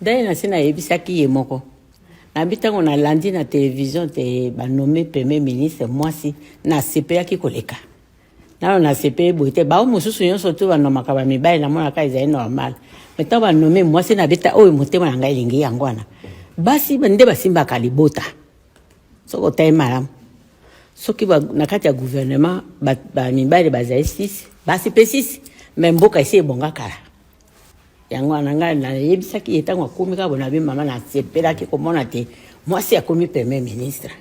D'ailleurs, na sina yebisaki ye moko. Na bitango na landi na télévision te ba nommé premier ministre mwasi na sepeyaki koleka. Nalo na sepeye boite ba mususu nyonso tu ba nomaka ba mibali na mona ka ezali normal. Meta ba nommé mwasi na beta oyo motema na ngai lingi yango wana. Basi bande basimbaka libota. Soko tayi malamu. Soki ba na kati ya gouvernement ba mibali bazali 6, basi pe 6, mais mboka esi ebonga kala. Yango ananga na yebisaki etango akomi ka bona be mama na sepelaki komona te mwasi akomi premier ministre.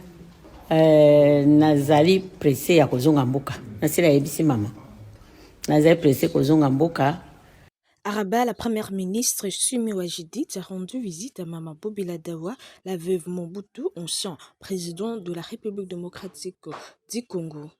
Nazali pressé ya kozonga mboka. Nasila yebisi mama. Nazali pressé kozonga mboka. À Rabat, la première ministre Sumiwa Judith a rendu visite à Mama Bobila Dawa, la veuve Mobutu, ancien président de la République démocratique du Congo.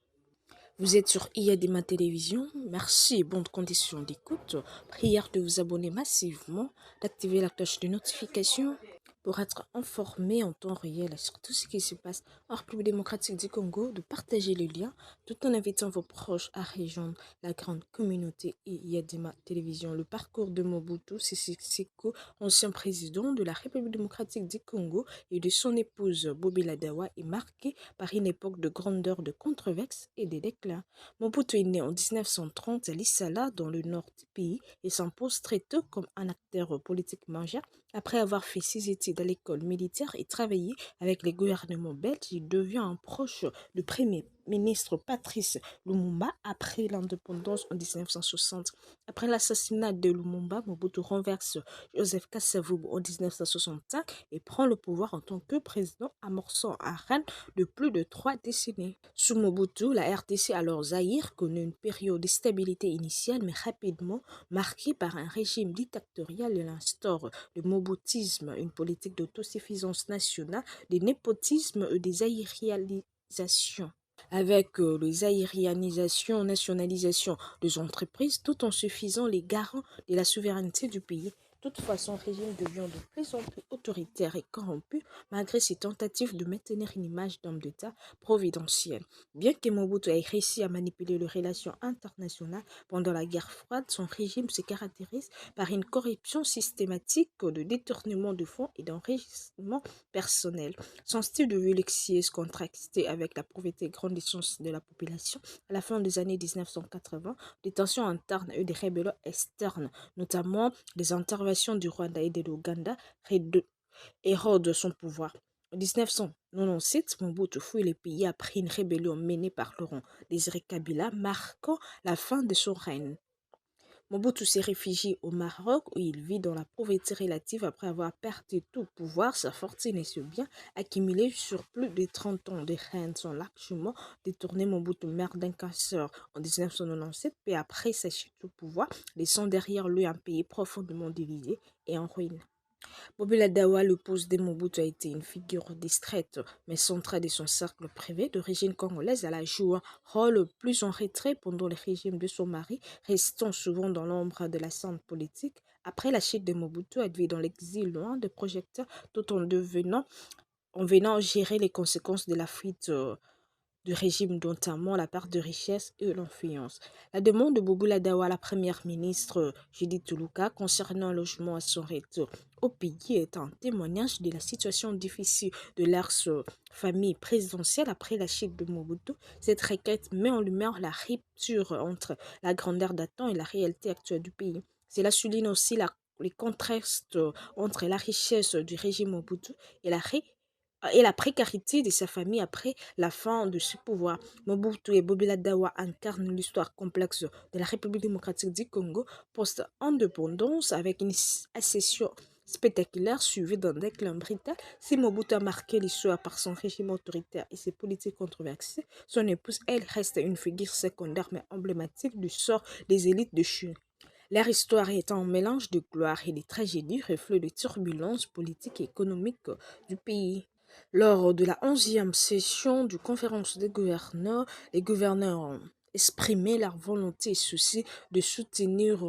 Vous êtes sur IADEMA Télévision. Merci et bonnes conditions d'écoute. Prière de vous abonner massivement, d'activer la cloche de notification pour être informé en temps réel sur tout ce qui se passe en République démocratique du Congo, de partager le lien tout en invitant vos proches à rejoindre la grande communauté IADEMA Télévision. Le parcours de Mobutu Sese Seko, ancien président de la République démocratique du Congo, et de son épouse Bobila Dawa est marqué par une époque de grandeur, de controverses et de déclin. Mobutu est né en 1930 à Lissala, dans le nord du pays, et s'impose très tôt comme un acteur politique majeur. Après avoir fait ses études à l'école militaire et travaillé avec les gouvernements belges, il devient un proche du premier ministre Patrice Lumumba après l'indépendance en 1960. Après l'assassinat de Lumumba, Mobutu renverse Joseph Kasavubu en 1965 et prend le pouvoir en tant que président, amorçant un règne de plus de 3 décennies. Sous Mobutu, la RDC, alors Zaïre, connaît une période de stabilité initiale mais rapidement marquée par un régime dictatorial et l'instaure le moboutisme, une politique d'autosuffisance nationale, des népotismes et des aérialisations. Avec les aérianisations, nationalisation des entreprises, tout en se faisant les garants de la souveraineté du pays. Toutefois, son régime devient de plus en plus autoritaire et corrompu, malgré ses tentatives de maintenir une image d'homme d'État providentiel. Bien que Mobutu ait réussi à manipuler les relations internationales pendant la guerre froide, son régime se caractérise par une corruption systématique, de détournement de fonds et d'enrichissement personnel. Son style de vie luxueuse contrasté avec la pauvreté grandissante de la population à la fin des années 1980, des tensions internes et des rébellions externes, notamment les interventions du Rwanda et de l'Ouganda, érodent son pouvoir. En 1997, Mobutu fouille le pays après une rébellion menée par Laurent Désiré Kabila, marquant la fin de son règne. Mobutu s'est réfugié au Maroc où il vit dans la pauvreté relative après avoir perdu tout pouvoir, sa fortune et ses biens accumulés sur plus de 30 ans de règne sont largement détournés. Mobutu meurt d'un cancer en 1997, puis après sa chute au pouvoir, laissant derrière lui un pays profondément divisé et en ruine. Bobila Dawa, l'épouse de Mobutu, a été une figure discrète mais centrée de son cercle privé. D'origine congolaise, elle a joué un rôle plus en retrait pendant le régime de son mari, restant souvent dans l'ombre de la scène politique. Après la chute de Mobutu, elle vit dans l'exil loin des projecteurs tout en venant gérer les conséquences de la fuite du régime, notamment la part de richesse et l'influence. La demande de Bobila Dawa à la première ministre Judith Tuluka concernant un logement à son retour au pays est un témoignage de la situation difficile de l'ex-famille présidentielle après la chute de Mobutu. Cette requête met en lumière la rupture entre la grandeur datant et la réalité actuelle du pays. Cela souligne aussi les contrastes entre la richesse du régime Mobutu et la précarité de sa famille après la fin de ce pouvoir. Mobutu et Bobila Dawa incarnent l'histoire complexe de la République démocratique du Congo post-indépendance avec une accession spectaculaire suivie d'un déclin brutal. Si Mobutu a marqué l'histoire par son régime autoritaire et ses politiques controversées, son épouse, elle, reste une figure secondaire mais emblématique du sort des élites de Chine. Leur histoire est un mélange de gloire et de tragédie, reflet des turbulences politiques et économiques du pays. Lors de la 11e session du conférence des gouverneurs, les gouverneurs ont exprimé leur volonté et souci de soutenir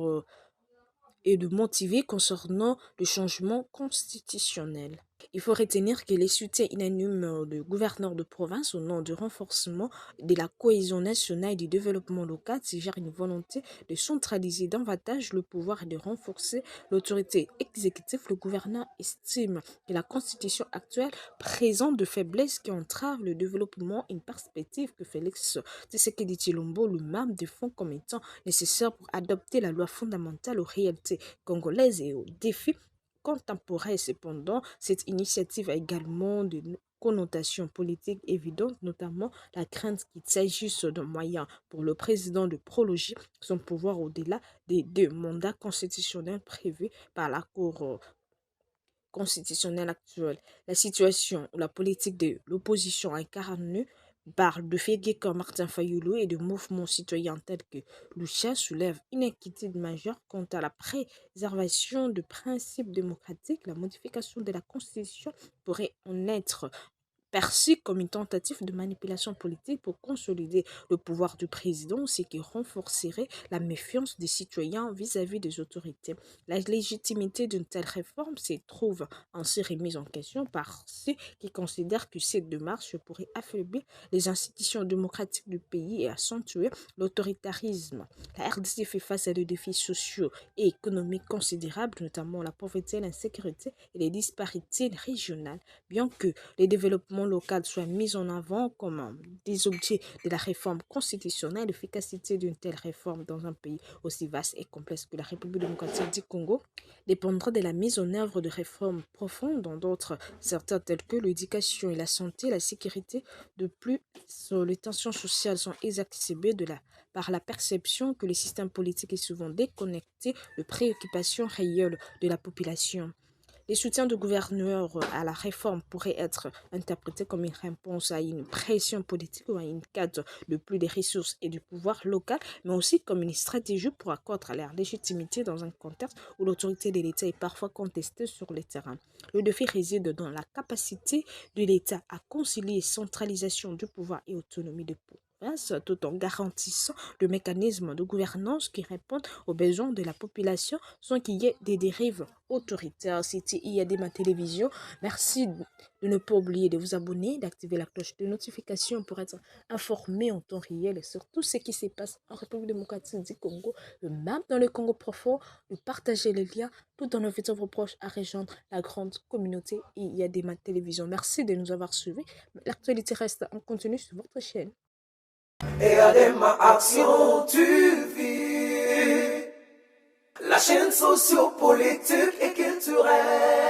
et de motiver concernant le changement constitutionnel. Il faut retenir que les soutiens unanimes du gouverneur de province au nom du renforcement de la cohésion nationale et du développement local suggère une volonté de centraliser davantage le pouvoir et de renforcer l'autorité exécutive. Le gouverneur estime que la constitution actuelle présente de faiblesses qui entravent le développement, une perspective que Félix Tshisekedi Tshilombo lui-même défend comme étant nécessaire pour adopter la loi fondamentale aux réalités congolaises et aux défis contemporain. Cependant, cette initiative a également de connotations politiques évidentes, notamment la crainte qu'il s'agisse d'un moyen pour le président de prolonger son pouvoir au-delà des 2 mandats constitutionnels prévus par la Cour constitutionnelle actuelle. La situation où la politique de l'opposition incarnée par de figures comme Martin Fayoulou et de mouvements citoyens tels que Lucha soulève une inquiétude majeure quant à la préservation de principes démocratiques. La modification de la Constitution pourrait en être perçu comme une tentative de manipulation politique pour consolider le pouvoir du président, ce qui renforcerait la méfiance des citoyens vis-à-vis des autorités. La légitimité d'une telle réforme se trouve ainsi remise en question par ceux qui considèrent que cette démarche pourrait affaiblir les institutions démocratiques du pays et accentuer l'autoritarisme. La RDC fait face à des défis sociaux et économiques considérables, notamment la pauvreté, l'insécurité et les disparités régionales, bien que les développements local soit mis en avant comme des objets de la réforme constitutionnelle. L'efficacité d'une telle réforme dans un pays aussi vaste et complexe que la République démocratique du Congo dépendra de la mise en œuvre de réformes profondes dans d'autres secteurs tels que l'éducation et la santé, la sécurité. De plus, les tensions sociales sont exacerbées par la perception que le système politique est souvent déconnecté de préoccupations réelles de la population. Les soutiens du gouverneur à la réforme pourraient être interprétés comme une réponse à une pression politique ou à une quête de plus de ressources et du pouvoir local, mais aussi comme une stratégie pour accroître leur légitimité dans un contexte où l'autorité de l'État est parfois contestée sur le terrain. Le défi réside dans la capacité de l'État à concilier centralisation du pouvoir et autonomie de province, tout en garantissant le mécanisme de gouvernance qui répond aux besoins de la population sans qu'il y ait des dérives autoritaires. C'était IADEMA Télévision. Merci de ne pas oublier de vous abonner, d'activer la cloche de notification pour être informé en temps réel et sur tout ce qui se passe en République démocratique du Congo, même dans le Congo profond, de partager les liens tout en invitant vos proches à rejoindre la grande communauté IADEMA Télévision. Merci de nous avoir suivis. L'actualité reste en continu sur votre chaîne. IADEMA Action, tu vis. La chaîne socio-politique et culturelle.